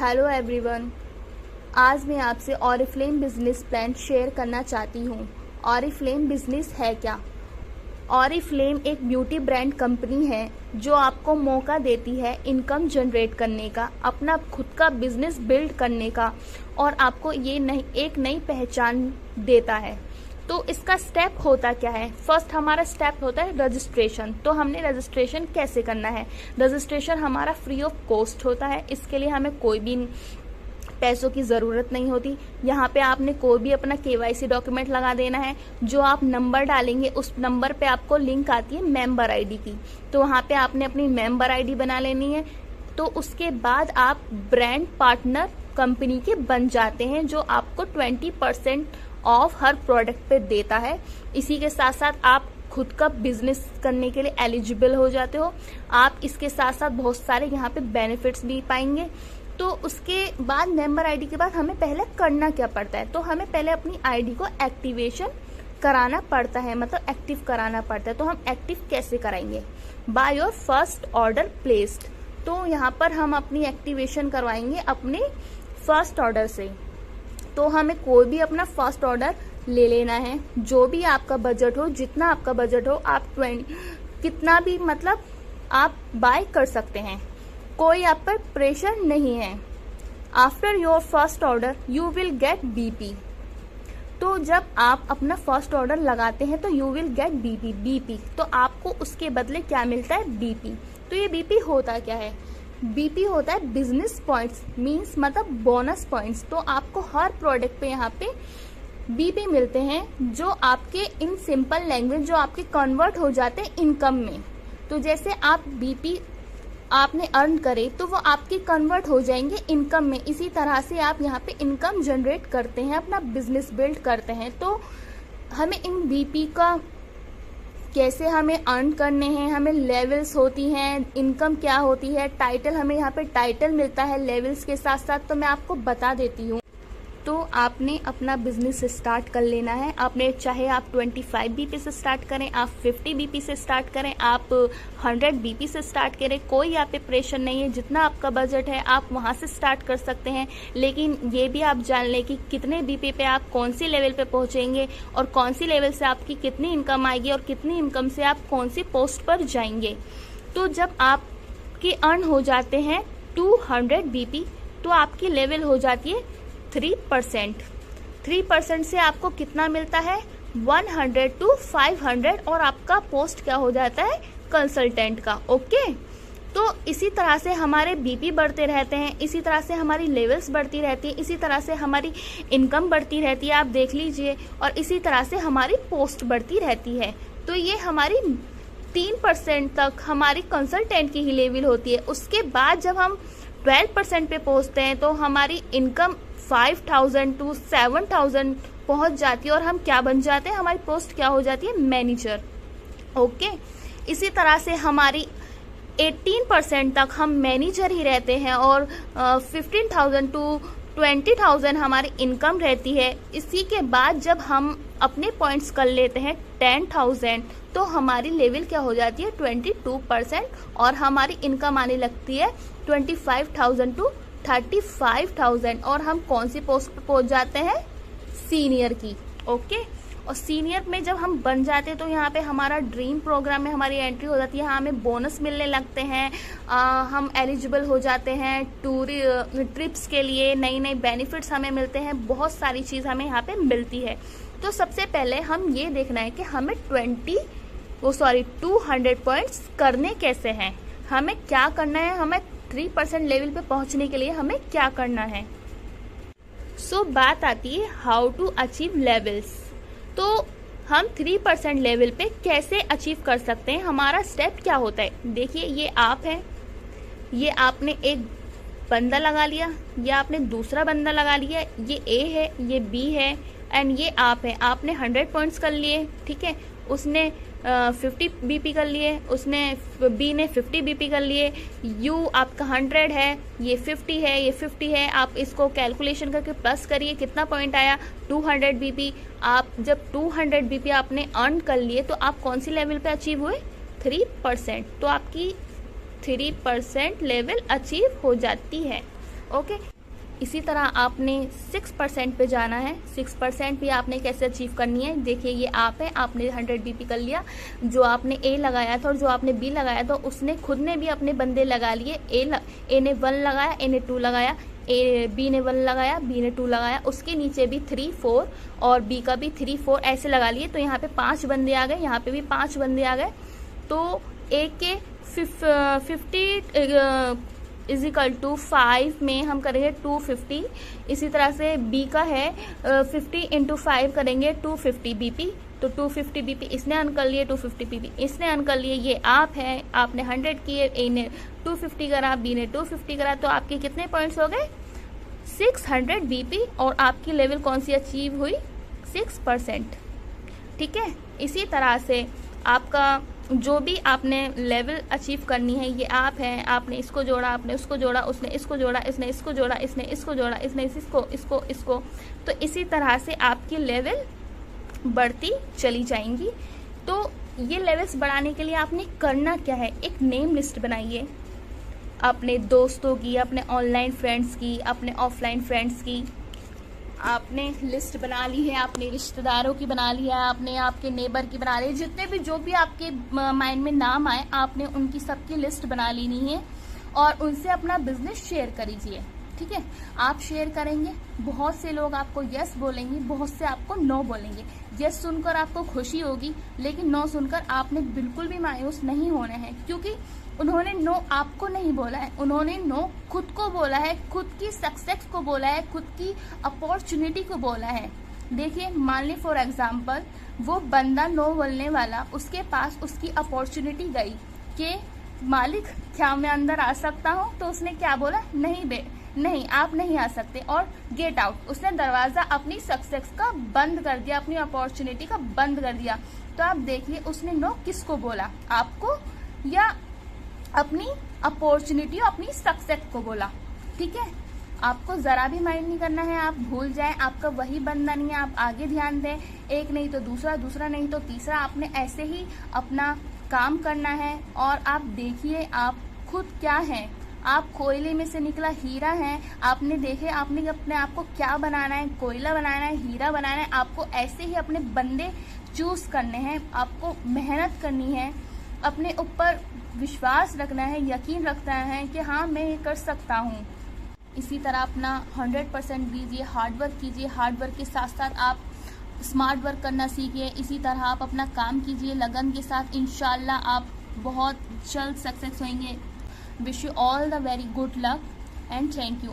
Hello everyone, आज मैं आपसे ऑरिफ्लेम बिजनेस प्लान शेयर करना चाहती हूँ। ऑरिफ्लेम बिजनेस है क्या? ऑरिफ्लेम एक ब्यूटी ब्रांड कंपनी है जो आपको मौका देती है इनकम जनरेट करने का, अपना खुद का बिजनेस बिल्ड करने का और आपको ये एक नई पहचान देता है। तो इसका स्टेप होता क्या है? फर्स्ट हमारा स्टेप होता है रजिस्ट्रेशन। तो हमने रजिस्ट्रेशन कैसे करना है? रजिस्ट्रेशन हमारा फ्री ऑफ कॉस्ट होता है। इसके लिए हमें कोई भी पैसों की ज़रूरत नहीं होती। यहाँ पे आपने कोई भी अपना KYC डॉक्यूमेंट लगा देना है। जो आप नंबर डालेंगे उस नंबर पे आपको लिंक आती है मेंबर आईडी की, तो वहाँ पे आपने अपनी मेंबर आईडी बना लेनी है। तो उसके बाद आप ब्रांड पार्टनर कंपनी के बन जाते हैं, जो आपको 20% ऑफ हर प्रोडक्ट पे देता है। इसी के साथ साथ आप खुद का बिजनेस करने के लिए एलिजिबल हो जाते हो। आप इसके साथ साथ बहुत सारे यहाँ पे बेनिफिट्स भी पाएंगे। तो उसके बाद मेंबर आईडी के बाद हमें पहले करना क्या पड़ता है? तो हमें पहले अपनी आईडी को एक्टिवेशन कराना पड़ता है, मतलब एक्टिव कराना पड़ता है। तो हम एक्टिव कैसे कराएंगे? By your first order placed. तो यहाँ पर हम अपनी एक्टिवेशन करवाएंगे अपने फर्स्ट ऑर्डर से। तो हमें कोई भी अपना फर्स्ट ऑर्डर ले लेना है, जो भी आपका बजट हो, जितना आपका बजट हो, आप कितना भी मतलब आप बाय कर सकते हैं। कोई आप पर प्रेशर नहीं है। After your first order you will get BP। तो जब आप अपना फर्स्ट ऑर्डर लगाते हैं तो यू विल गेट BP। तो आपको उसके बदले क्या मिलता है? BP। तो ये BP होता क्या है? BP होता है बिजनेस पॉइंट्स, मीन्स मतलब बोनस पॉइंट्स। तो आपको हर प्रोडक्ट पे यहाँ पे BP मिलते हैं, जो आपके इन सिंपल लैंग्वेज जो आपके कन्वर्ट हो जाते हैं इनकम में। तो जैसे आप BP आपने अर्न करे तो वो आपके कन्वर्ट हो जाएंगे इनकम में। इसी तरह से आप यहाँ पे इनकम जनरेट करते हैं, अपना बिजनेस बिल्ड करते हैं। तो हमें इन BP का कैसे हमें अर्न करने हैं, हमें लेवल्स होती हैं, इनकम क्या होती है, टाइटल, हमें यहाँ पे टाइटल मिलता है लेवल्स के साथ साथ। तो मैं आपको बता देती हूँ। तो आपने अपना बिजनेस स्टार्ट कर लेना है। आपने चाहे आप 25 BP से स्टार्ट करें, आप 50 BP से स्टार्ट करें, आप 100 BP से स्टार्ट करें, कोई आप पे प्रेशर नहीं है। जितना आपका बजट है आप वहाँ से स्टार्ट कर सकते हैं। लेकिन ये भी आप जान लें कि कितने BP पे आप कौन सी लेवल पे पहुँचेंगे और कौन सी लेवल से आपकी कितनी इनकम आएगी और कितनी इनकम से आप कौन सी पोस्ट पर जाएंगे। तो जब आपके अर्न हो जाते हैं 200 BP, तो आपकी लेवल हो जाती है 3%। 3% से आपको कितना मिलता है? 100 to 500। और आपका पोस्ट क्या हो जाता है? कंसल्टेंट का। ओके। तो इसी तरह से हमारे BP बढ़ते रहते हैं, इसी तरह से हमारी लेवल्स बढ़ती रहती है, इसी तरह से हमारी इनकम बढ़ती रहती है, आप देख लीजिए। और इसी तरह से हमारी पोस्ट बढ़ती रहती है। तो ये हमारी 3% तक हमारी कंसल्टेंट की ही लेवल होती है। उसके बाद जब हम 12% पे पहुंचते हैं तो हमारी इनकम 5000 to 7000 पहुंच जाती है और हम क्या बन जाते हैं? हमारी पोस्ट क्या हो जाती है? मैनेजर। ओके। इसी तरह से हमारी 18% तक हम मैनेजर ही रहते हैं और 15,000 to 20,000 हमारी इनकम रहती है। इसी के बाद जब हम अपने पॉइंट्स कर लेते हैं 10,000, तो हमारी लेवल क्या हो जाती है? 22% और हमारी इनकम आने लगती है 25,000 to 35,000। और हम कौन सी पोस्ट पर पहुंच जाते हैं? सीनियर की। ओके। और सीनियर में जब हम बन जाते हैं तो यहाँ पे हमारा ड्रीम प्रोग्राम में हमारी एंट्री हो जाती है। हमें बोनस मिलने लगते हैं, हम एलिजिबल हो जाते हैं ट्रिप्स के लिए, नई नई बेनिफिट्स हमें मिलते हैं, बहुत सारी चीज़ हमें यहाँ पे मिलती है। तो सबसे पहले हम ये देखना है कि हमें 200 पॉइंट्स करने कैसे हैं, हमें क्या करना है, हमें 3% लेवल पे पहुंचने के लिए हमें क्या करना है। सो बात आती है हाउ टू अचीव लेवल्स। तो हम 3% लेवल पे कैसे अचीव कर सकते हैं, हमारा स्टेप क्या होता है? देखिए, ये आप है, ये आपने एक बंदा लगा लिया, या आपने दूसरा बंदा लगा लिया, ये A है, ये B है एंड ये आप है। आपने 100 पॉइंट्स कर लिए, ठीक है। उसने 50 BP कर लिए, उसने B ने 50 BP कर लिए, U आपका 100 है, ये 50 है, ये 50 है। आप इसको कैलकुलेशन करके प्लस करिए, कितना पॉइंट आया? 200 BP। आप जब 200 BP आपने अर्न कर लिए तो आप कौन सी लेवल पे अचीव हुए? 3%। तो आपकी 3% लेवल अचीव हो जाती है। ओके। इसी तरह आपने 6% पे जाना है। 6% भी आपने कैसे अचीव करनी है, देखिए ये आप है, आपने 100 BP कर लिया। जो आपने ए लगाया था और जो आपने बी लगाया था उसने खुद ने भी अपने बंदे लगा लिए। ए ने 1 लगाया, ए ने 2 लगाया, बी ने 1 लगाया, बी ने 2 लगाया, उसके नीचे भी 3, 4 और बी का भी 3, 4 ऐसे लगा लिए। तो यहाँ पे 5 बंदे आ गए, यहाँ पे भी 5 बंदे आ गए। तो ए के 50 इज इक्वल टू 5 में हम करेंगे 250। इसी तरह से बी का है 50 × 5 करेंगे 250 BP। तो 250 BP इसने अर्न कर लिए, 250 BP इसने अर्न कर लिए। ये आप है, आपने 100 किए, ए ने 250 करा, बी ने 250 करा। तो आपके कितने पॉइंट्स हो गए? 600 BP। और आपकी लेवल कौन सी अचीव हुई? 6%। ठीक है। इसी तरह से आपका जो भी आपने लेवल अचीव करनी है, ये आप हैं, आपने इसको जोड़ा, आपने उसको जोड़ा, उसने इसको जोड़ा, इसने इसको जोड़ा, इसने इसको जोड़ा, इसने इसको। तो इसी तरह से आपकी लेवल बढ़ती चली जाएंगी। तो ये लेवल्स बढ़ाने के लिए आपने करना क्या है? एक नेम लिस्ट बनाइए, अपने दोस्तों की, अपने ऑनलाइन फ्रेंड्स की, अपने ऑफलाइन फ्रेंड्स की आपने लिस्ट बना ली है, आपने रिश्तेदारों की बना ली है, आपने आपके नेबर की बना ली है। जितने भी जो भी आपके माइंड में नाम आए, आपने उनकी सबकी लिस्ट बना लेनी है और उनसे अपना बिजनेस शेयर करीजिए। ठीक है। आप शेयर करेंगे, बहुत से लोग आपको यस बोलेंगे, बहुत से आपको नो बोलेंगे। यस सुनकर आपको खुशी होगी, लेकिन नो सुनकर आपने बिल्कुल भी मायूस नहीं होना है, क्योंकि उन्होंने नो आपको नहीं बोला है, उन्होंने नो खुद को बोला है, खुद की सक्सेस को बोला है, खुद की अपॉर्चुनिटी को बोला है। देखिए, मान ली फॉर एग्जाम्पल वो बंदा नो बोलने वाला, उसके पास उसकी अपॉर्चुनिटी गई कि मालिक क्या मैं अंदर आ सकता हूँ? तो उसने क्या बोला? नहीं आप नहीं आ सकते, और गेट आउट। उसने दरवाजा अपनी सक्सेस का बंद कर दिया, अपनी अपॉर्चुनिटी का बंद कर दिया। तो आप देखिए उसने नो किसको बोला, आपको या अपनी अपॉर्चुनिटी, अपनी सक्सेस को बोला। ठीक है। आपको जरा भी माइंड नहीं करना है, आप भूल जाएं, आपका वही बंदा नहीं है, आप आगे ध्यान दें। एक नहीं तो दूसरा, दूसरा नहीं तो तीसरा, आपने ऐसे ही अपना काम करना है। और आप देखिए आप खुद क्या हैं, आप कोयले में से निकला हीरा है। आपने देखे आपने अपने आप को क्या बनाना है, कोयला बनाना है, हीरा बनाना है। आपको ऐसे ही अपने बंदे चूज करने हैं, आपको मेहनत करनी है, अपने ऊपर विश्वास रखना है, यकीन रखना है कि हाँ मैं ये कर सकता हूँ। इसी तरह अपना 100% दीजिए, हार्ड वर्क कीजिए। हार्ड वर्क के साथ साथ आप स्मार्ट वर्क करना सीखिए। इसी तरह आप अपना काम कीजिए लगन के साथ, इंशाल्लाह आप बहुत जल्द सक्सेस होंगे। Wish you all the very good luck and thank you.